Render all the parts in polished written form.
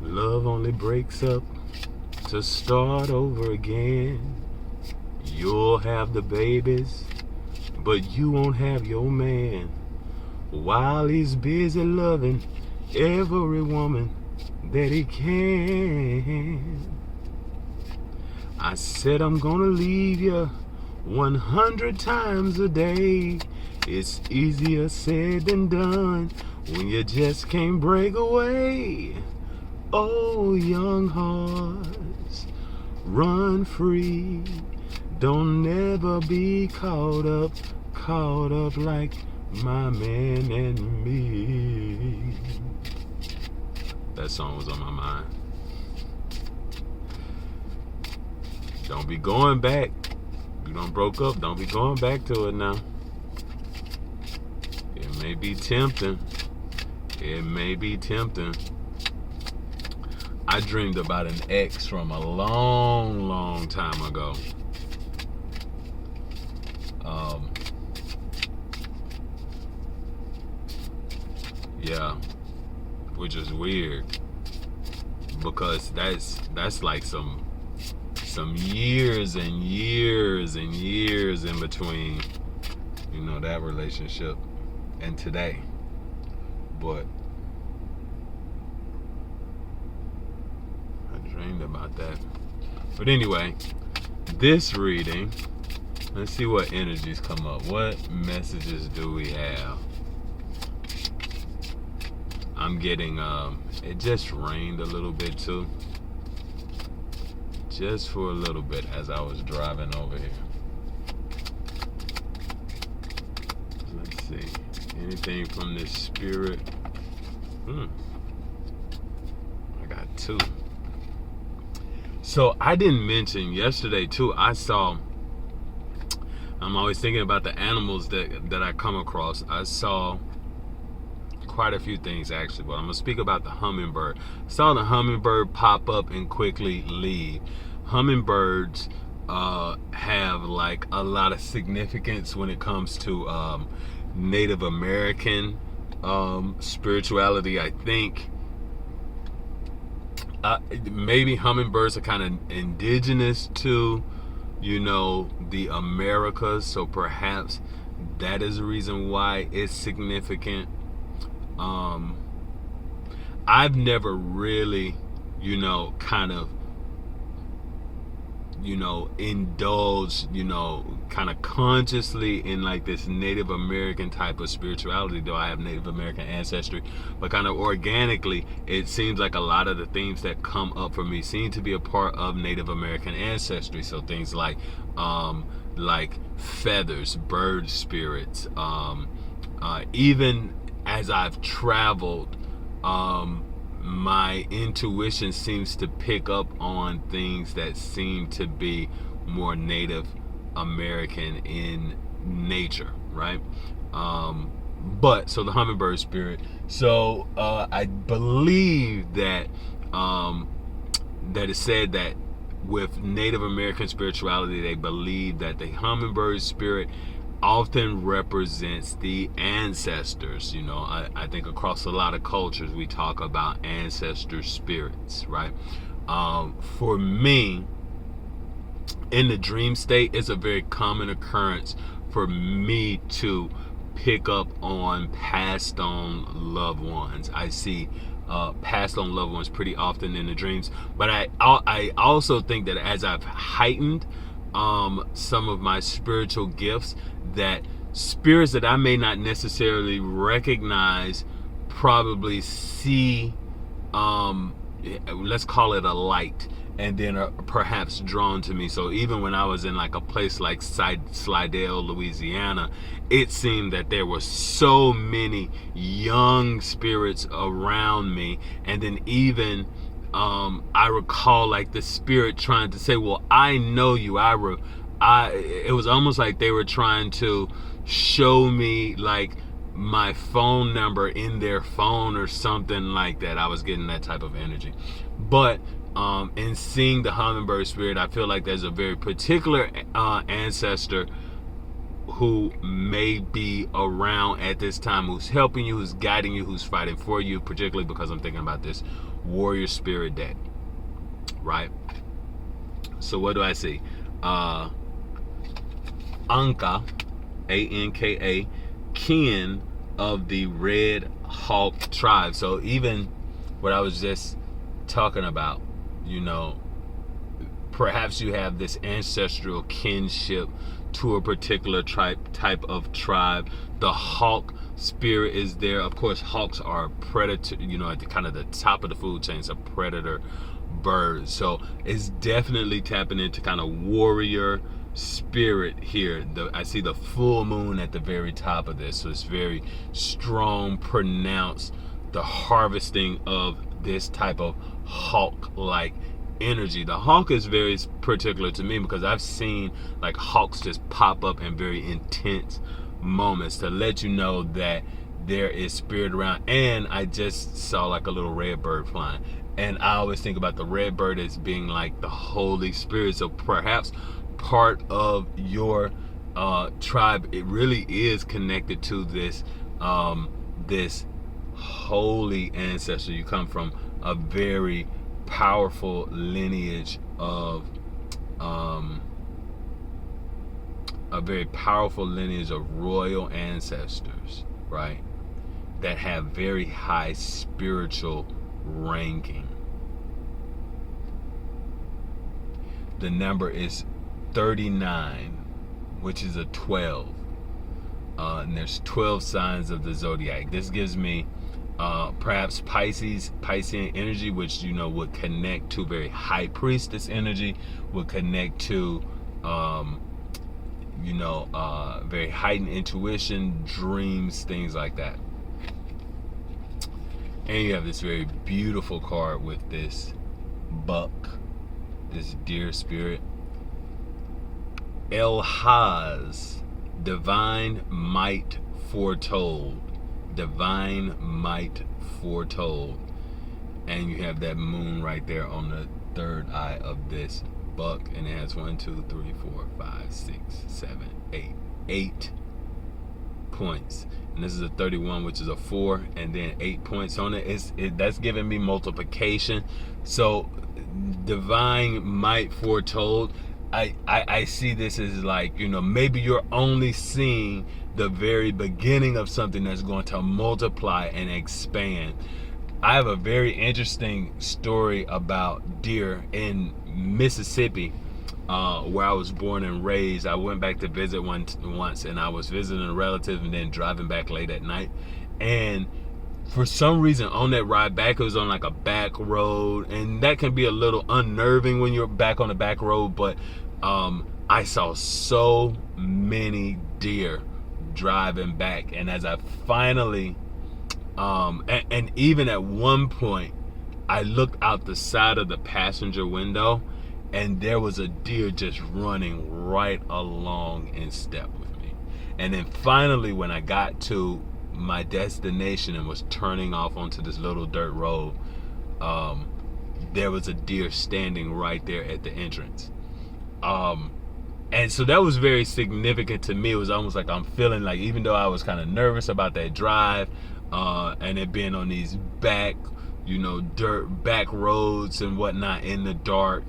Love only breaks up to start over again. You'll have the babies, but you won't have your man. While he's busy loving every woman that he can. I said I'm gonna leave you 100 times a day. It's easier said than done when you just can't break away. Oh, young hearts, run free. Don't never be caught up like my man and me. That song was on my mind. Don't be going back. You done broke up, don't be going back to it now. It may be tempting. It may be tempting. I dreamed about an ex from a long time ago. Yeah, which is weird because that's like some years and years and years in between, you know, that relationship and today. But I dreamed about that. But anyway, this reading, let's see what energies come up. What messages do we have? I'm getting, it just rained a little bit too. Just for a little bit as I was driving over here. Let's see. Anything from this spirit? I got two. So I didn't mention yesterday too, I'm always thinking about the animals that I come across. I saw quite a few things actually, but I'm gonna speak about the hummingbird. Saw the hummingbird pop up and quickly leave. Hummingbirds have like a lot of significance when it comes to Native American spirituality. I think maybe hummingbirds are kind of indigenous to, you know, the Americas, so perhaps that is the reason why it's significant. I've never really, you know, kind of, you know, indulged, you know, kind of consciously in like this Native American type of spirituality, though I have Native American ancestry, but kind of organically, it seems like a lot of the themes that come up for me seem to be a part of Native American ancestry. So things like feathers, bird spirits, even as I've traveled, my intuition seems to pick up on things that seem to be more Native American in nature, right? But so the hummingbird spirit. So I believe that that is said that with Native American spirituality, they believe that the hummingbird spirit often represents the ancestors. You know, I think across a lot of cultures we talk about ancestor spirits, right? For me, in the dream state, it's a very common occurrence for me to pick up on passed on loved ones. I see passed on loved ones pretty often in the dreams, but I also think that as I've heightened some of my spiritual gifts, that spirits that I may not necessarily recognize probably see, let's call it a light, and then are perhaps drawn to me. So even when I was in like a place like Slidell, Louisiana, it seemed that there were so many young spirits around me, and then even I recall like the spirit trying to say, well, I know you. It was almost like they were trying to show me like my phone number in their phone or something like that. I was getting that type of energy. But in seeing the hummingbird spirit, I feel like there's a very particular ancestor who may be around at this time, who's helping you, who's guiding you, who's fighting for you, particularly because I'm thinking about this warrior spirit deck, right? So what do I see? Anka, A-N-K-A, kin of the Red Hawk tribe. So even what I was just talking about, you know, perhaps you have this ancestral kinship to a particular type of tribe. The hawk spirit is there. Of course, hawks are predator, you know, at the kind of the top of the food chain, it's a predator bird. So it's definitely tapping into kind of warrior spirit here. I see the full moon at the very top of this, so it's very strong, pronounced, the harvesting of this type of hawk-like energy. The hawk is very particular to me because I've seen like hawks just pop up in very intense moments to let you know that there is spirit around. And I just saw like a little red bird flying, and I always think about the red bird as being like the Holy Spirit. So perhaps part of your tribe, it really is connected to this this holy ancestor. You come from a very powerful lineage of royal ancestors, right, that have very high spiritual ranking. The number is 39, which is a 12, and there's 12 signs of the zodiac. This gives me perhaps Piscean energy, which, you know, would connect to very high priestess energy, would connect to very heightened intuition, dreams, things like that. And you have this very beautiful card with this buck, this deer spirit. El-Haz, divine might foretold. Divine might foretold. And you have that moon right there on the third eye of this buck, and it has 1, 2, 3, 4, 5, 6, 7, 8 points. And this is a 31, which is a 4, and then 8 points on it. That's giving me multiplication. So divine might foretold, I see this as like, you know, maybe you're only seeing the very beginning of something that's going to multiply and expand. I have a very interesting story about deer in Mississippi, where I was born and raised. I went back to visit once, and I was visiting a relative and then driving back late at night. And for some reason on that ride back, it was on like a back road, and that can be a little unnerving when you're back on the back road, but I saw so many deer driving back. And as I finally and even at one point, I looked out the side of the passenger window, and there was a deer just running right along in step with me. And then finally, when I got to my destination and was turning off onto this little dirt road, there was a deer standing right there at the entrance. And so that was very significant to me. It was almost like I'm feeling like, even though I was kind of nervous about that drive, and it being on these back, dirt back roads and whatnot in the dark,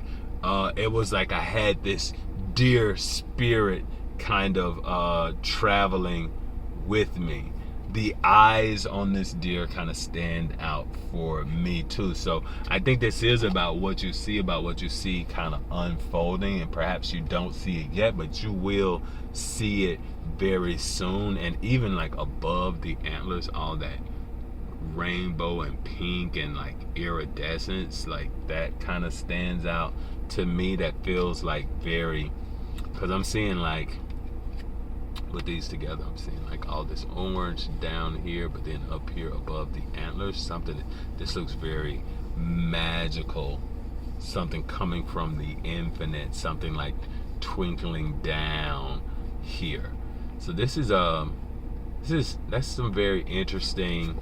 it was like I had this deer spirit kind of traveling with me. The eyes on this deer kind of stand out for me too. So I think this is about what you see kind of unfolding, and perhaps you don't see it yet, but you will see it very soon. And even like above the antlers, all that rainbow and pink and like iridescence, like that kind of stands out to me. That feels like very, because I'm seeing like, with these together, I'm seeing like all this orange down here, but then up here above the antlers, something, this looks very magical, something coming from the infinite, something like twinkling down here. So that's some very interesting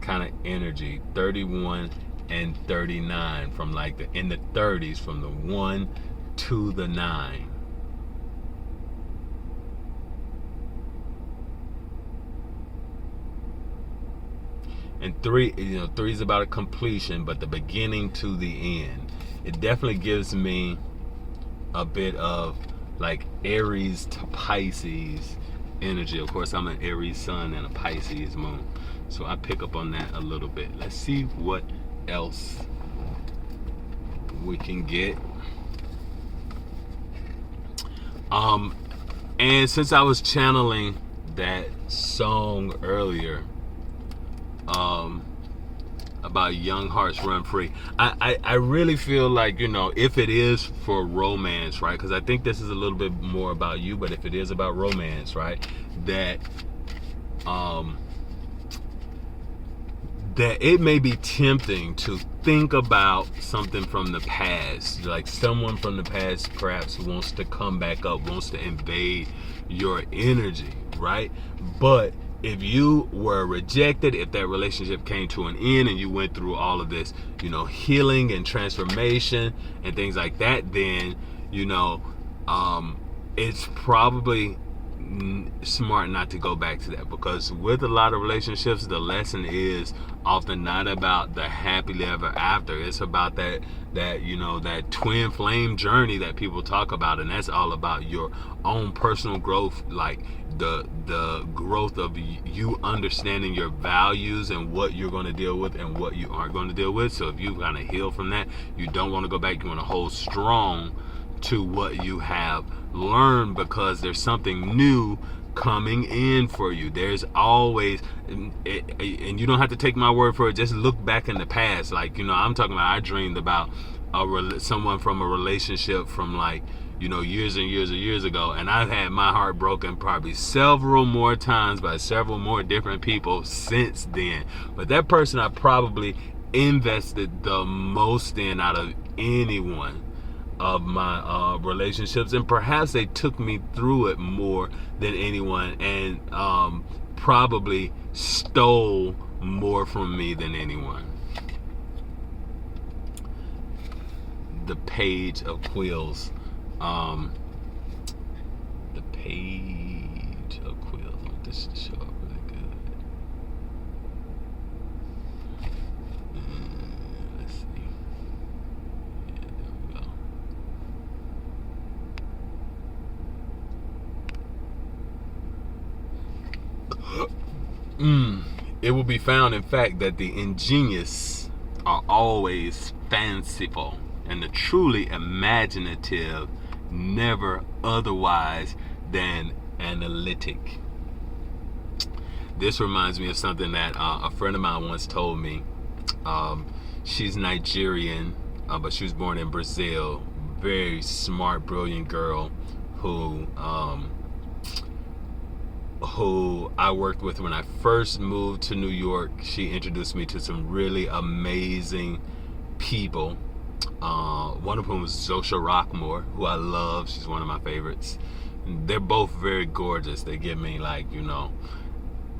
kind of energy. 31 and 39, from like in the 30s, from the 1 to the 9. And three, three is about a completion, but the beginning to the end. It definitely gives me a bit of like Aries to Pisces energy. Of course, I'm an Aries sun and a Pisces moon, so I pick up on that a little bit. Let's see what else we can get. And since I was channeling that song earlier, about young hearts run free, I really feel like, if it is for romance, right, because I think this is a little bit more about you, but if it is about romance, right, that it may be tempting to think about something from the past, like someone from the past perhaps wants to come back up, wants to invade your energy, right? But if you were rejected, if that relationship came to an end and you went through all of this, healing and transformation and things like that, then, it's probably smart not to go back to that, because with a lot of relationships, the lesson is often not about the happily ever after. It's about that twin flame journey that people talk about, and that's all about your own personal growth, like the growth of you understanding your values and what you're going to deal with and what you aren't going to deal with. So if you kind of heal from that, you don't want to go back. You want to hold strong to what you have learned, because there's something new coming in for you. There's always, and you don't have to take my word for it, just look back in the past. Like, I'm talking about, I dreamed about someone from a relationship from like, years and years and years ago, and I've had my heart broken probably several more times by several more different people since then. But that person I probably invested the most in out of anyone of my relationships, and perhaps they took me through it more than anyone, and probably stole more from me than anyone. The Page of Quills. The Page of Quills. I want this to show up really good. Let's see. Yeah, there we go. It will be found, in fact, that the ingenious are always fanciful, and the truly imaginative never otherwise than analytic. This reminds me of something that a friend of mine once told me. She's Nigerian, but she was born in Brazil. Very smart, brilliant girl who I worked with when I first moved to New York. She introduced me to some really amazing people. One of whom was Zosha Rockmore, who I love. She's one of my favorites. They're both very gorgeous. They give me like,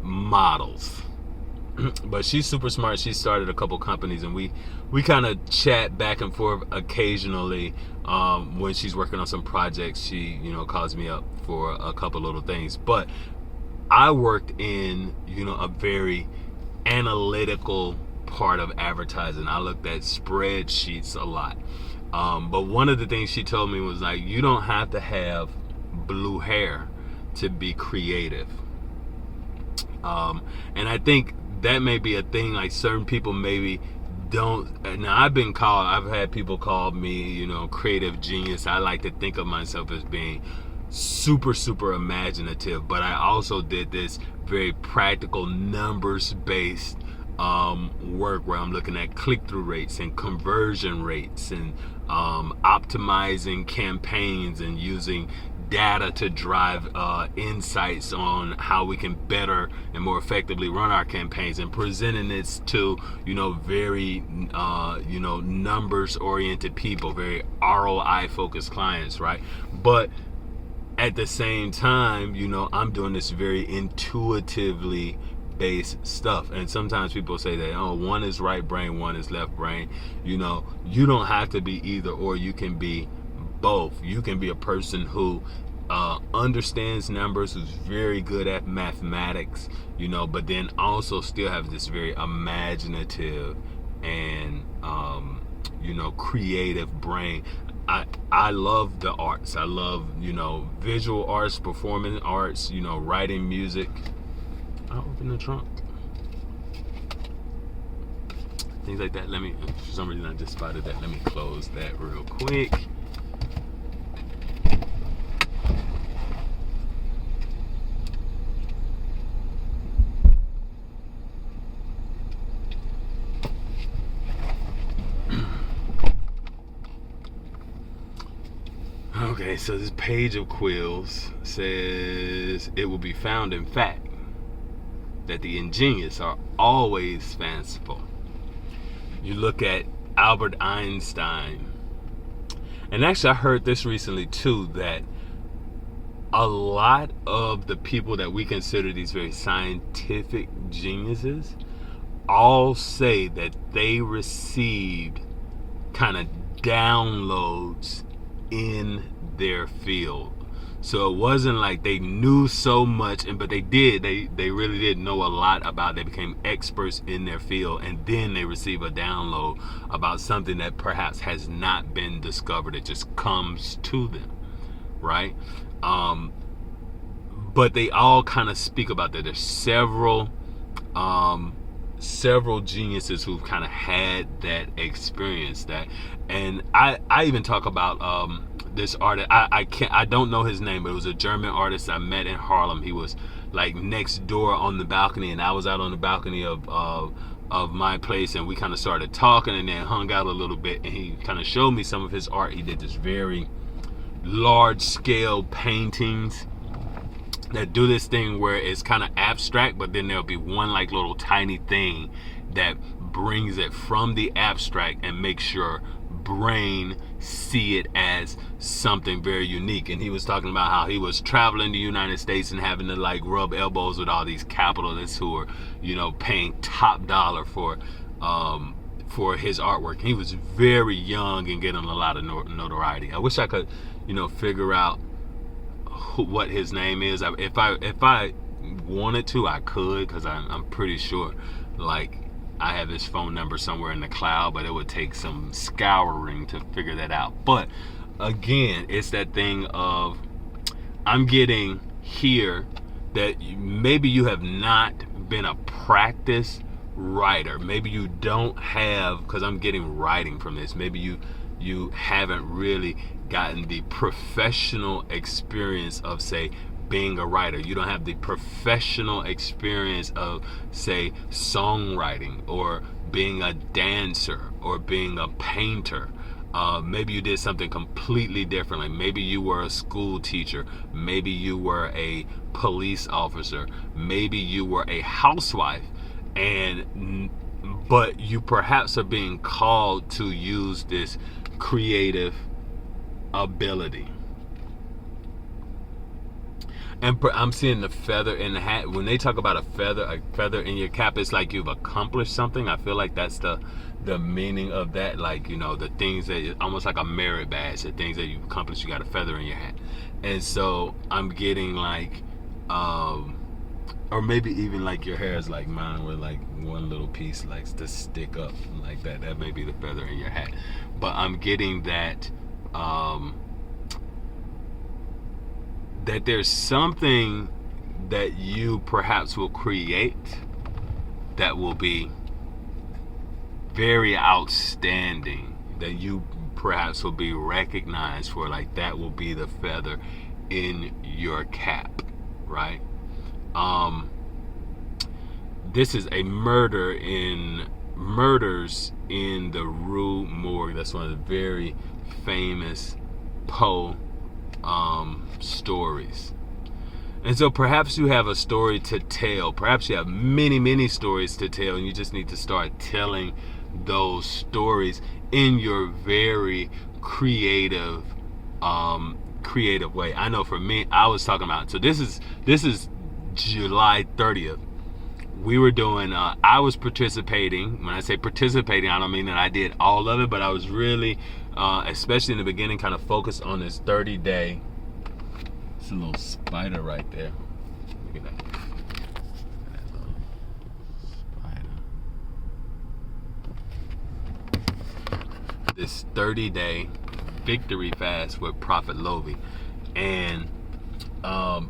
models. But she's super smart. She started a couple companies, and we kind of chat back and forth occasionally. When she's working on some projects, she calls me up for a couple little things. But I worked in a very analytical part of advertising. I looked at spreadsheets a lot. But one of the things she told me was like, you don't have to have blue hair to be creative. And I think that may be a thing, like certain people maybe don't. Now I've had people call me, creative genius. I like to think of myself as being super, super imaginative, but I also did this very practical, numbers-based work where I'm looking at click-through rates and conversion rates and optimizing campaigns and using data to drive insights on how we can better and more effectively run our campaigns, and presenting this to very numbers oriented people, very ROI focused clients, right? But at the same time, I'm doing this very intuitively based stuff. And sometimes people say that, one is right brain, one is left brain. You don't have to be either or. You can be both. You can be a person who understands numbers, who's very good at mathematics, but then also still have this very imaginative and creative brain. I love the arts. I love visual arts, performing arts, writing music. I open the trunk, things like that. Let me, for some reason I just spotted that. Let me close that real quick. Okay, so this page of quills says it will be found in fact that the ingenious are always fanciful. You look at Albert Einstein, and actually I heard this recently too, that a lot of the people that we consider these very scientific geniuses all say that they received kind of downloads in their field. So it wasn't like they knew so much, but they really did know a lot about it. They became experts in their field, and then they receive a download about something that perhaps has not been discovered. It just comes to them, right? But they all kind of speak about that. There's several geniuses who've kind of had that experience. And I even talk about this artist. I don't know his name, but it was a German artist I met in Harlem. He was like next door on the balcony, and I was out on the balcony of my place, and we kind of started talking and then hung out a little bit, and he kind of showed me some of his art. He did this very large scale paintings that do this thing where it's kind of abstract, but then there'll be one like little tiny thing that brings it from the abstract and makes your brain see it as something very unique. And he was talking about how he was traveling the United States and having to like rub elbows with all these capitalists who are paying top dollar for his artwork. He was very young and getting a lot of notoriety. I wish I could figure out what his name is. If I wanted to, I could, because I'm pretty sure like I have his phone number somewhere in the cloud, but it would take some scouring to figure that out. But again, it's that thing of, I'm getting here that maybe you have not been a practice writer. Maybe you don't have, because I'm getting writing from this, maybe you haven't really gotten the professional experience of, say, being a writer. You don't have the professional experience of, say, songwriting or being a dancer or being a painter. Maybe you did something completely differently. Maybe you were a school teacher. Maybe you were a police officer. Maybe you were a housewife. But you perhaps are being called to use this creative ability. And I'm seeing the feather in the hat. When they talk about a feather in your cap, it's like you've accomplished something. I feel like that's the meaning of that. Like, the things that, almost like a merit badge, the things that you've accomplished, you got a feather in your hat. And so I'm getting like, or maybe even like your hair is like mine, where like one little piece likes to stick up like that. That may be the feather in your hat. But I'm getting that, that there's something that you perhaps will create that will be very outstanding, that you perhaps will be recognized for. Like, that will be the feather in your cap, right? This is a murders in the Rue Morgue. That's one of the very famous Poe stories. And so perhaps you have a story to tell. Perhaps you have many stories to tell, and you just need to start telling those stories in your very creative way. I know for me, I was talking about, so this is July 30th. We were doing, I was participating. When I say participating, I don't mean that I did all of it, but I was really, especially in the beginning, kind of focused on this 30-day It's a little spider right there. Look at that. That little spider. This 30-day victory fast with Prophet Lovy. And I'll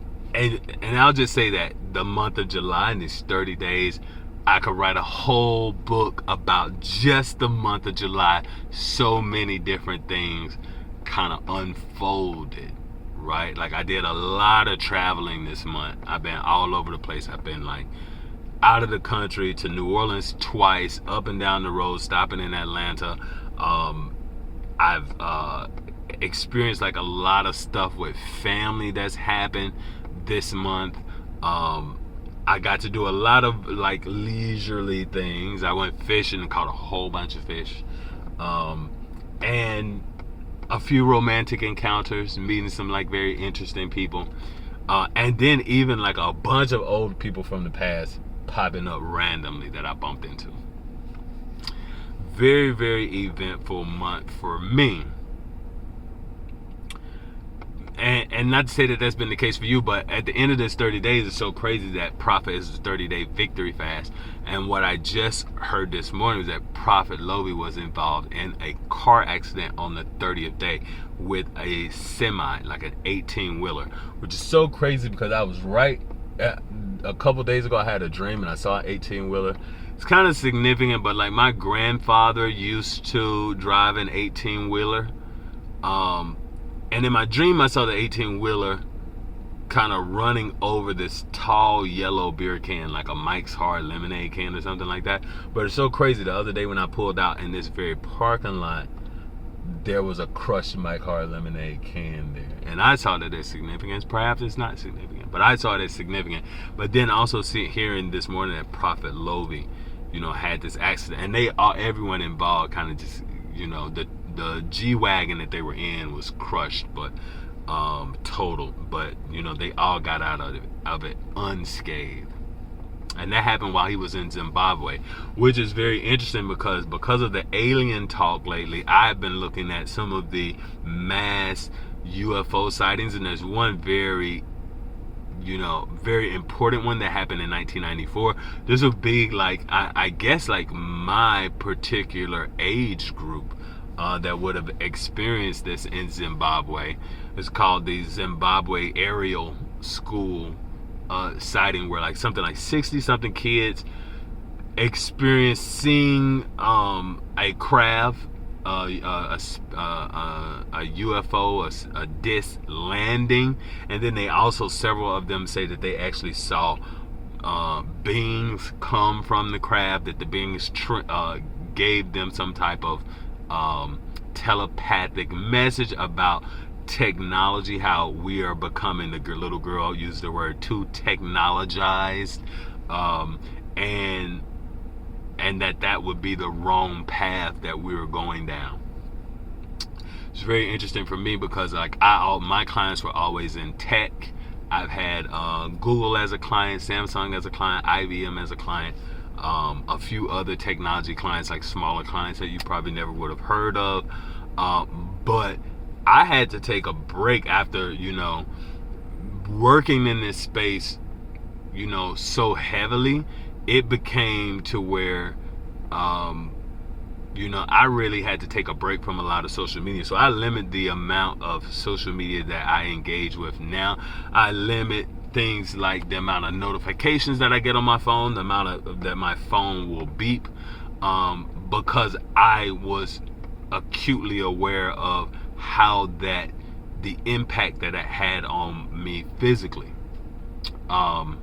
just say that the month of July, in these 30 days, I could write a whole book about just the month of July. So many different things kind of unfolded, right? Like, I did a lot of traveling this month. I've been all over the place. I've been like out of the country to New Orleans twice, up and down the road, stopping in Atlanta. I've experienced like a lot of stuff with family that's happened this month. I got to do a lot of like leisurely things. I went fishing and caught a whole bunch of fish, and a few romantic encounters, meeting some like very interesting people, and then even like a bunch of old people from the past popping up randomly that I bumped into. Very, very eventful month for me. And not to say that that's been the case for you, but at the end of this 30 days, it's so crazy that Prophet is a 30-day victory fast. And what I just heard this morning was that Prophet Lovy was involved in a car accident on the 30th day with a semi, like an 18-wheeler, which is so crazy because I was right. A couple days ago, I had a dream and I saw an 18-wheeler. It's kind of significant, but like my grandfather used to drive an 18-wheeler. And in my dream, I saw the 18-wheeler kind of running over this tall yellow beer can, like a Mike's Hard Lemonade can or something like that. But it's so crazy. The other day when I pulled out in this very parking lot, there was a crushed Mike Hard Lemonade can there. And I saw that as significant. Perhaps it's not significant, but I saw it as significant. But then also hearing this morning that Prophet Lovy, had this accident. And everyone involved kind of just, the G-Wagon that they were in was crushed, but total. But they all got out of it unscathed, and that happened while he was in Zimbabwe, which is very interesting because of the alien talk lately. I've been looking at some of the mass UFO sightings, and there's one very important one that happened in 1994. There's a big, like, I guess like my particular age group that would have experienced this in Zimbabwe. It's called the Zimbabwe Aerial School sighting, where like something like 60-something kids experienced seeing a craft, a UFO, a disc landing, and then they also, several of them say that they actually saw beings come from the craft, that the beings gave them some type of telepathic message about technology, how we are becoming, the little girl used the word, too technologized, and that would be the wrong path that we were going down. It's very interesting for me because like my clients were always in tech. I've had Google as a client, Samsung as a client, IBM as a client, a few other technology clients, like smaller clients that you probably never would have heard of. But I had to take a break after, working in this space, so heavily. It became to where, I really had to take a break from a lot of social media. So I limit the amount of social media that I engage with now. I limit things like the amount of notifications that I get on my phone, the amount that my phone will beep, because I was acutely aware of how the impact that it had on me physically, and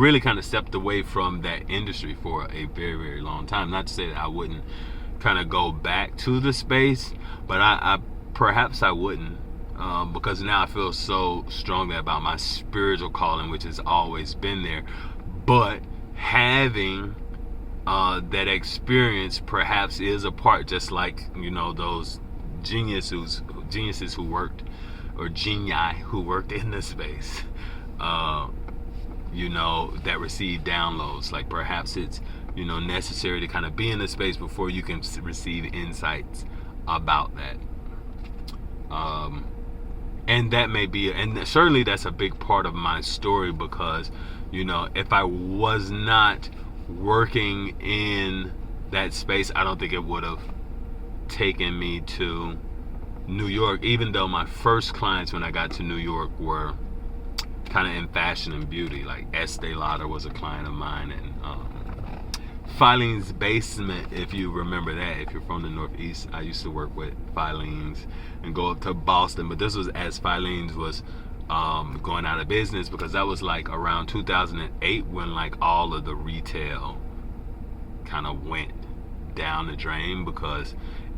really kind of stepped away from that industry for a very, very long time. Not to say that I wouldn't kind of go back to the space, but I perhaps I wouldn't, because now I feel so strongly about my spiritual calling, which has always been there. But having that experience perhaps is a part, just like those geniuses who worked, or genii who worked in the space, that receive downloads. Like perhaps it's necessary to kind of be in the space before you can receive insights about that. And that may be, and certainly that's a big part of my story, because if I was not working in that space, I don't think it would have taken me to New York, even though my first clients when I got to New York were kind of in fashion and beauty. Like Estee Lauder was a client of mine, and Filene's Basement, if you remember that, if you're from the Northeast. I used to work with Filene's and go up to Boston, but this was as Filene's was going out of business, because that was like around 2008 when like all of the retail kind of went down the drain, because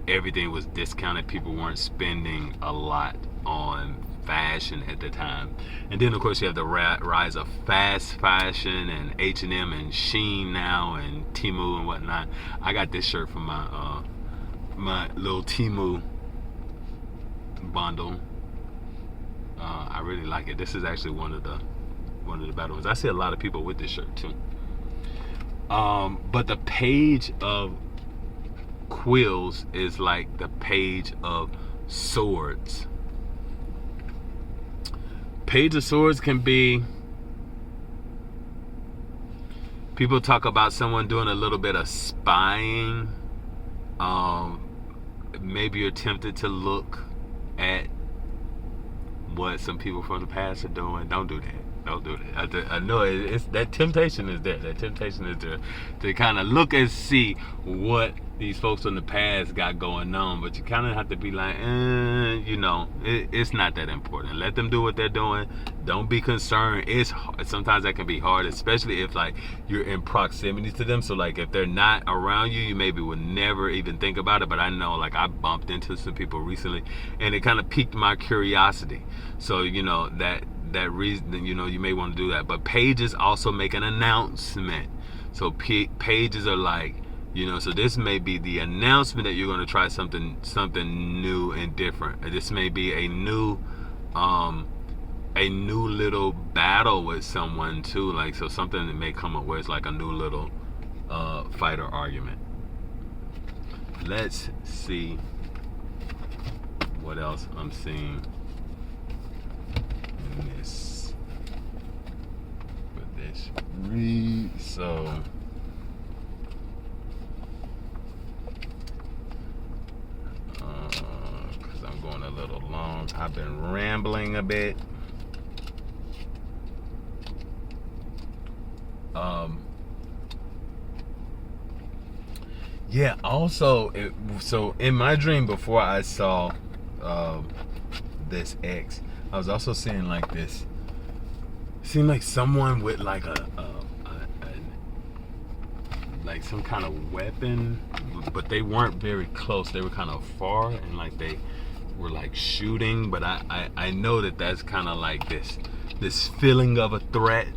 everything was discounted. People weren't spending a lot on fashion at the time. And then of course you have the rise of fast fashion and H&M and Shein now and Temu and whatnot. I got this shirt from my little Temu bundle. I really like it. This is actually one of the better ones. I see a lot of people with this shirt too. But the page of quills is like the page of swords. Page of Swords can be, people talk about someone doing a little bit of spying. Maybe you're tempted to look at what some people from the past are doing. Don't do that. Don't do that. I know it's that temptation is there. That temptation is there to kind of look and see what these folks from the past got going on, but you kind of have to be like, it's not that important. Let them do what they're doing. Don't be concerned. Sometimes that can be hard, especially if like you're in proximity to them. So like if they're not around you, you maybe would never even think about it. But I know, like, I bumped into some people recently, and it kind of piqued my curiosity. So that reason, you may want to do that. But pages also make an announcement. So pages are like, so this may be the announcement that you're going to try something new and different. This may be a new little battle with someone too. Like, so something that may come up where it's like a new little fight or argument. Let's see what else I'm seeing in this with this read. So because I'm going a little long, I've been rambling a bit. Yeah, also, so in my dream before I saw this X, I was also seeing like this, seemed like someone with like like some kind of weapon, but they weren't very close. They were kind of far, and like they were like shooting, but I know that that's kind of like this feeling of a threat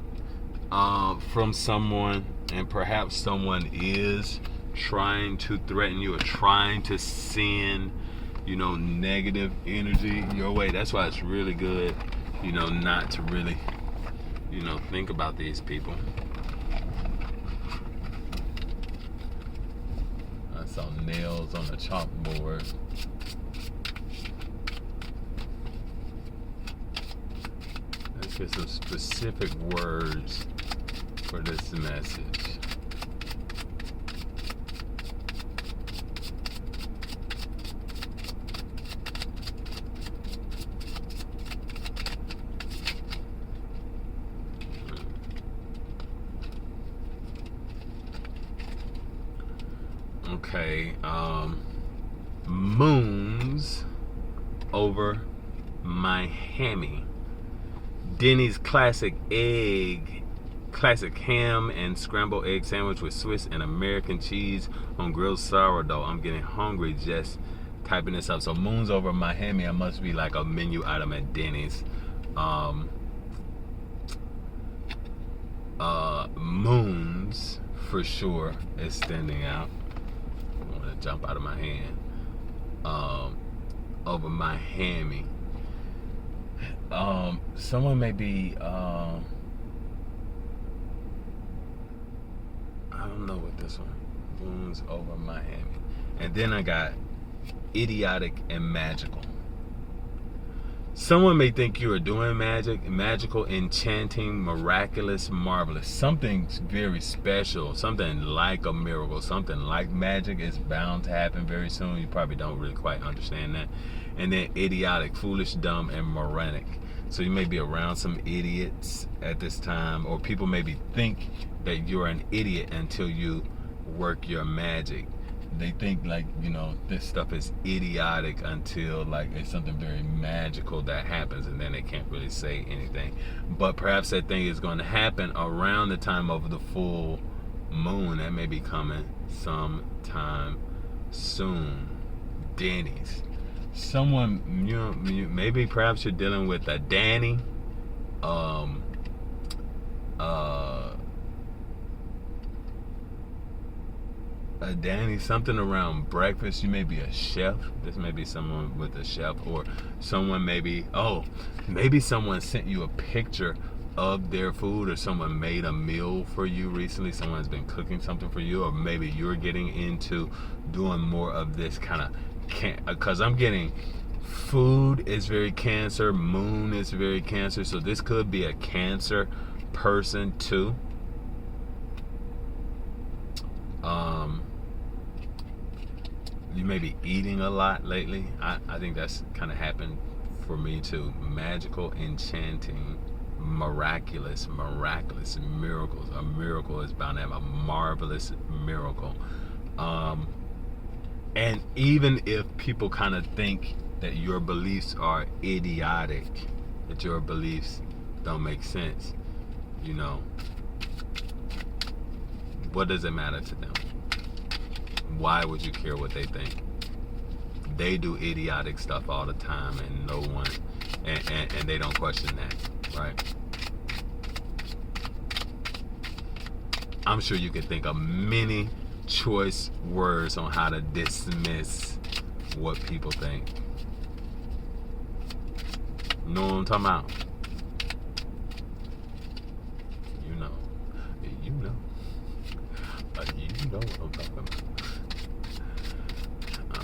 from someone, and perhaps someone is trying to threaten you or trying to send negative energy your way. That's why it's really good not to really think about these people. I saw nails on the chalkboard. Let's get some specific words for this message. Okay, moons over my hammy. Denny's classic ham and scrambled egg sandwich with Swiss and American cheese on grilled sourdough. I'm getting hungry just typing this up. So moons over my hammy, I must be like a menu item at Denny's. Moons for sure is standing out. I want to jump out of my hand. Over my hammy. Someone may be I don't know what this one. Moons over my hammy. And then I got idiotic and magical. Someone may think you are doing magic, magical, enchanting, miraculous, marvelous. Something very special, something like a miracle, something like magic is bound to happen very soon. You probably don't really quite understand that. And then idiotic, foolish, dumb, and moronic. So you may be around some idiots at this time, or people maybe think that you're an idiot until you work your magic. They think like, this stuff is idiotic until like it's something very magical that happens, and then they can't really say anything. But perhaps that thing is going to happen around the time of the full moon. That may be coming sometime soon. Danny's. Someone, maybe perhaps you're dealing with a Danny. A Danny, something around breakfast. You may be a chef. This may be someone with a chef, or someone maybe someone sent you a picture of their food, or someone made a meal for you recently. Someone's been cooking something for you, or maybe you're getting into doing more of this kind of, because I'm getting food is very Cancer, moon is very Cancer, so this could be a Cancer person too. You may be eating a lot lately. I think that's kind of happened for me too. Magical, enchanting, miraculous, miracles. A miracle is bound to have a marvelous miracle. And even if people kind of think that your beliefs are idiotic, that your beliefs don't make sense, what does it matter to them? Why would you care what they think? They do idiotic stuff all the time, and no one, and they don't question that, right? I'm sure you can think of many choice words on how to dismiss what people think. Know what I'm talking about? You know what I'm talking about.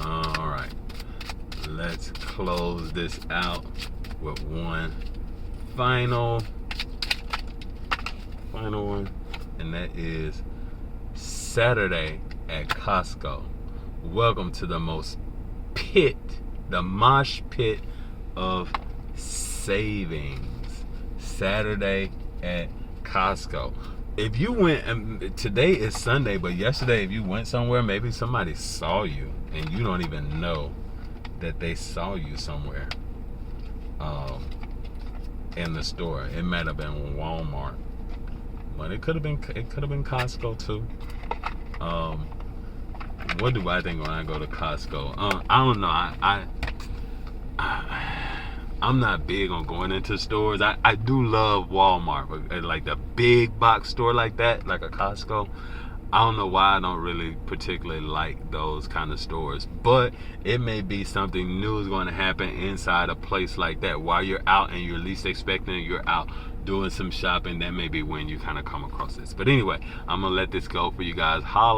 All right, let's close this out with one final one, and that is Saturday at Costco. Welcome to the mosh pit of savings. Saturday at Costco. If you went, today is Sunday, but yesterday if you went somewhere, maybe somebody saw you and you don't even know that they saw you somewhere in the store. It might have been Walmart, but it could have been Costco too. What do I think when I go to Costco? I don't know. I'm not big on going into stores. I do love Walmart, but like the big box store like that, like a Costco, I don't know why I don't really particularly like those kind of stores. But it may be something new is going to happen inside a place like that. While you're out and you're least expecting it, you're out doing some shopping, that may be when you kind of come across this. But anyway, I'm going to let this go for you guys. Holla.